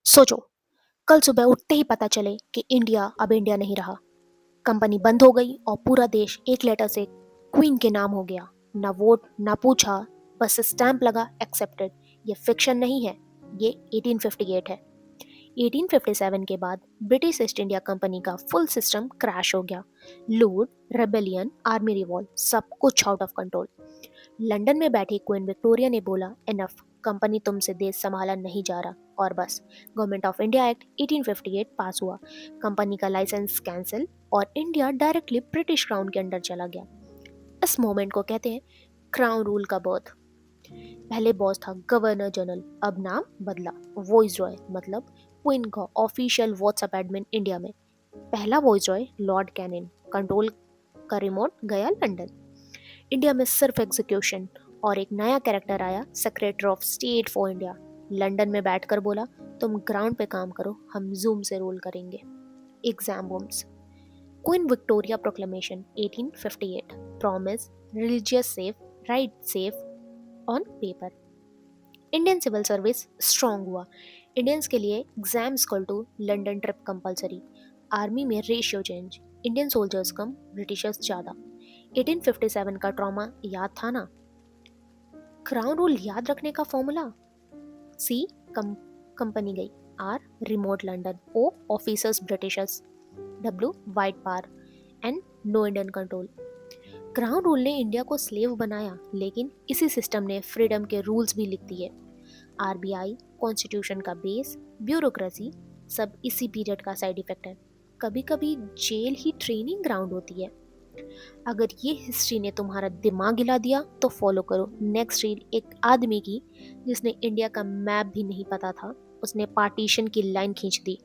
सोचो, कल सुबह उठते ही पता चले कि इंडिया अब इंडिया नहीं रहा। कंपनी बंद हो गई और पूरा देश एक लेटर से क्वीन के नाम हो गया। ना वोट ना पूछा, बस स्टैंप लगा एक्सेप्टेड। ये फिक्शन नहीं है, ये 1858 है। 1857 के बाद ब्रिटिश ईस्ट इंडिया कंपनी का फुल सिस्टम क्रैश हो गया। लूट, रेबेलियन, आर्मी रिवॉल्ट, सब कुछ आउट ऑफ कंट्रोल। लंदन में बैठी क्वीन विक्टोरिया ने बोला, इनफ, कंपनी तुमसे देश संभाला नहीं जा रहा। और बस, गवर्नमेंट ऑफ इंडिया एक्ट 1858 पास हुआ। कंपनी का लाइसेंस कैंसिल और इंडिया डायरेक्टली ब्रिटिश क्राउन के अंडर चला गया। इस मोमेंट को कहते हैं क्राउन रूल का बर्थ। पहले बॉस था गवर्नर जनरल, अब नाम बदला। वॉइस रॉय मतलब क्वीन का ऑफिशियल व्हाट्सएप एडमिन इंडिया में। पहला viceroy Lord Canning, control का रिमोट गया लंदन। इंडिया में सिर्फ एग्जीक्यूशन। और एक नया कैरेक्टर आया, secretary of state for India. London में बैठकर बोला, तुम ग्राउंड पे काम करो, हम जूम से रूल करेंगे। Exam booms. Queen Victoria proclamation 1858, promise, religious safe, right safe on paper. Indian civil service strong हुआ। इंडियंस के लिए exam equal to London trip compulsory. Army में रेशियो चेंज, इंडियन सोल्जर्स कम, ब्रिटिशर्स ज़्यादा। 1857 का trauma याद था ना? क्राउन रूल याद रखने का फॉर्मूला, सी कंपनी गई, R remote London, O officers Britishers, W white power, and no Indian control. Crown rule ने इंडिया को स्लेव बनाया, लेकिन इसी सिस्टम ने फ्रीडम के रूल्स भी लिख दिए। आरबीआई, कॉन्स्टिट्यूशन का बेस, ब्यूरोक्रेसी, सब इसी पीरियड का साइड इफेक्ट है। कभी कभी जेल ही ट्रेनिंग ग्राउंड होती है। अगर ये हिस्ट्री ने तुम्हारा दिमाग हिला दिया तो फॉलो करो नेक्स्ट रील एक आदमी की जिसने इंडिया का मैप भी नहीं पता था, उसने पार्टीशन की लाइन खींच दी।